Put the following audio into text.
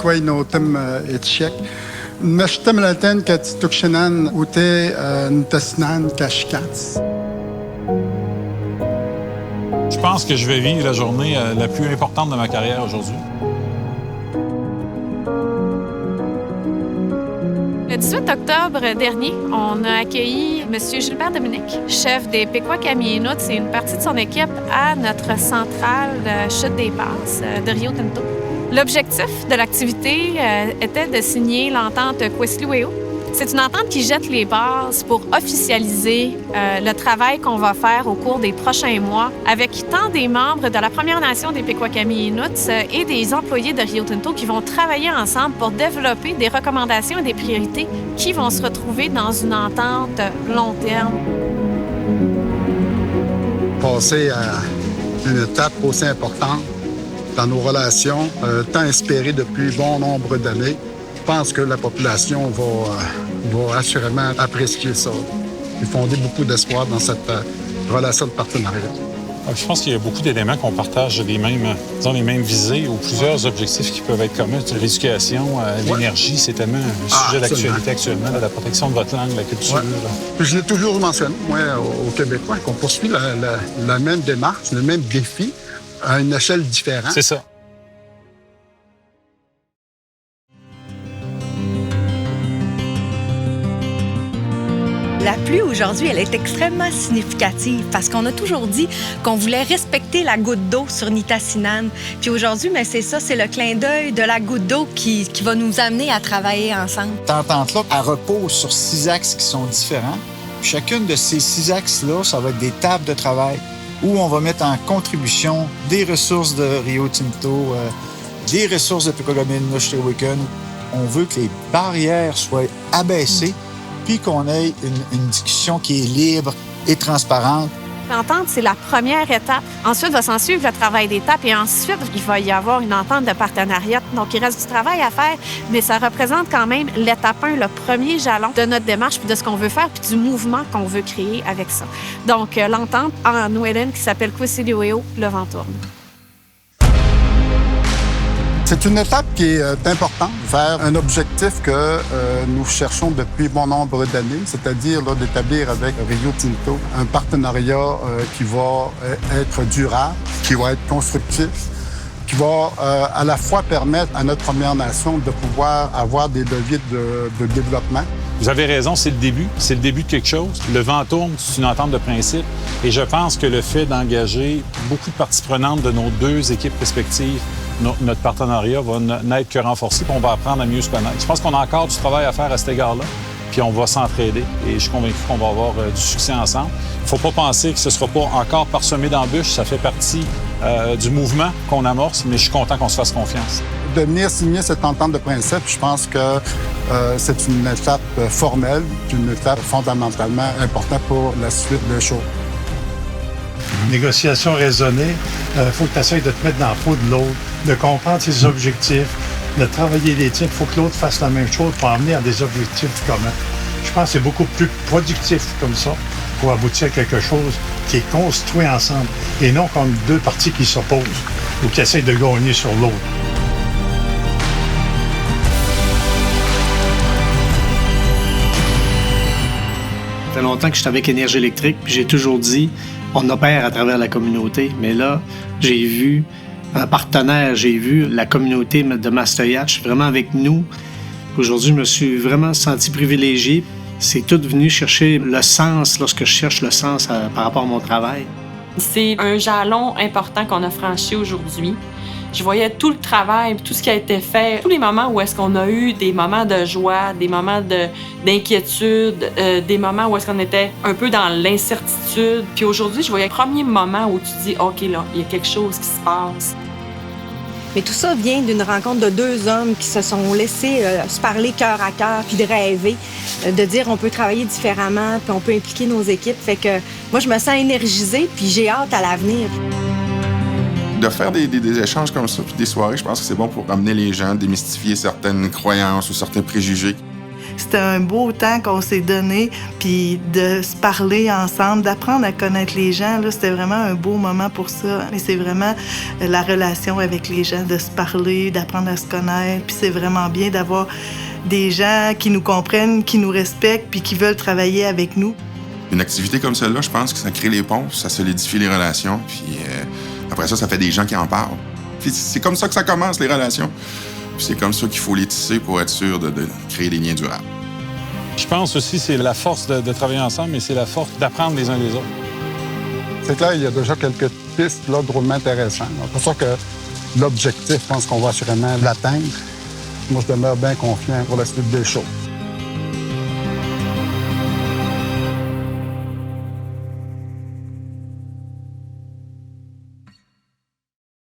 quei notem etchek. Nashtem laten kat tukshanan ute ntasnan kashkats. Je pense que je vais vivre la journée la plus importante de ma carrière aujourd'hui. Le 18 octobre dernier, on a accueilli M. Gilbert Dominique, chef des Péquot Camions et une partie de son équipe à notre centrale chute des passes de Rio Tinto. L'objectif de l'activité était de signer l'entente Queslueo. C'est une entente qui jette les bases pour officialiser le travail qu'on va faire au cours des prochains mois avec tant des membres de la Première Nation des Pequot-Kami-Inuits et des employés de Rio Tinto qui vont travailler ensemble pour développer des recommandations et des priorités qui vont se retrouver dans une entente long terme. Passer à une étape aussi importante dans nos relations, tant espérées depuis bon nombre d'années. Je pense que la population va assurément apprécier ça et fonder beaucoup d'espoir dans cette relation de partenariat. Je pense qu'il y a beaucoup d'éléments qu'on partage les mêmes visées ou plusieurs objectifs qui peuvent être communs. L'éducation, l'énergie, c'est tellement un sujet d'actualité actuellement, la protection de votre langue, la culture. Ouais. Je l'ai toujours mentionné, moi, aux Québécois, qu'on poursuit la même démarche, le même défi à une échelle différente. C'est ça. La pluie aujourd'hui, elle est extrêmement significative parce qu'on a toujours dit qu'on voulait respecter la goutte d'eau sur Nitassinan. Puis aujourd'hui, mais c'est ça, c'est le clin d'œil de la goutte d'eau qui va nous amener à travailler ensemble. Cette entente-là, elle repose sur 6 axes qui sont différents. Puis chacune de ces 6 axes-là, ça va être des tables de travail où on va mettre en contribution des ressources de Rio Tinto, des ressources de Pequot-Kami-Inuit. On veut que les barrières soient abaissées puis qu'on ait une discussion qui est libre et transparente. L'entente, c'est la première étape. Ensuite, va s'en suivre le travail d'étape et ensuite, il va y avoir une entente de partenariat. Donc, il reste du travail à faire, mais ça représente quand même l'étape 1, le premier jalon de notre démarche, puis de ce qu'on veut faire, puis du mouvement qu'on veut créer avec ça. Donc, l'entente en Nwélène qui s'appelle Queslueo, le vent tourne. C'est une étape qui est importante vers un objectif que nous cherchons depuis bon nombre d'années, c'est-à-dire d'établir avec Rio Tinto un partenariat qui va être durable, qui va être constructif, qui va à la fois permettre à notre Première Nation de pouvoir avoir des leviers de développement. Vous avez raison, c'est le début de quelque chose. Le vent tourne, c'est une entente de principe. Et je pense que le fait d'engager beaucoup de parties prenantes de nos deux équipes respectives, notre partenariat va n'être que renforcé, puis on va apprendre à mieux se connaître. Je pense qu'on a encore du travail à faire à cet égard-là, puis on va s'entraider. Et je suis convaincu qu'on va avoir du succès ensemble. Il ne faut pas penser que ce ne sera pas encore parsemé d'embûches. Ça fait partie du mouvement qu'on amorce, mais je suis content qu'on se fasse confiance. De venir signer cette entente de principe, je pense que c'est une étape formelle, une étape fondamentalement importante pour la suite des choses. Négociation raisonnée, il faut que tu essaies de te mettre dans la peau de l'autre, de comprendre ses objectifs, de travailler l'équipe. Il faut que l'autre fasse la même chose pour amener à des objectifs communs. Je pense que c'est beaucoup plus productif comme ça pour aboutir à quelque chose qui est construit ensemble et non comme deux parties qui s'opposent ou qui essayent de gagner sur l'autre. Ça fait longtemps que je suis avec Énergie électrique, puis j'ai toujours dit on opère à travers la communauté. Mais là, j'ai vu un partenaire, j'ai vu la communauté de Master Yacht vraiment avec nous. Aujourd'hui, je me suis vraiment senti privilégié. C'est tout venu chercher le sens lorsque je cherche le sens par rapport à mon travail. C'est un jalon important qu'on a franchi aujourd'hui. Je voyais tout le travail, tout ce qui a été fait, tous les moments où est-ce qu'on a eu des moments de joie, des moments d'inquiétude, des moments où est-ce qu'on était un peu dans l'incertitude. Puis aujourd'hui, je voyais le premier moment où tu dis « OK, là, il y a quelque chose qui se passe ». Mais tout ça vient d'une rencontre de deux hommes qui se sont laissés se parler cœur à cœur, puis de rêver, de dire on peut travailler différemment, puis on peut impliquer nos équipes. Fait que moi, je me sens énergisée, puis j'ai hâte à l'avenir. De faire des échanges comme ça, puis des soirées, je pense que c'est bon pour amener les gens, démystifier certaines croyances ou certains préjugés. C'était un beau temps qu'on s'est donné, puis de se parler ensemble, d'apprendre à connaître les gens. Là, c'était vraiment un beau moment pour ça. Et c'est vraiment la relation avec les gens, de se parler, d'apprendre à se connaître. Puis c'est vraiment bien d'avoir des gens qui nous comprennent, qui nous respectent, puis qui veulent travailler avec nous. Une activité comme celle-là, je pense que ça crée les ponts, ça solidifie les relations, puis après ça fait des gens qui en parlent. Puis c'est comme ça que ça commence, les relations. Puis c'est comme ça qu'il faut les tisser pour être sûr de créer des liens durables. Je pense aussi que c'est la force de travailler ensemble, mais c'est la force d'apprendre les uns des autres. C'est clair, il y a déjà quelques pistes là, drôlement intéressantes. C'est pour ça que l'objectif, je pense qu'on va assurément l'atteindre. Moi, je demeure bien confiant pour la suite des choses.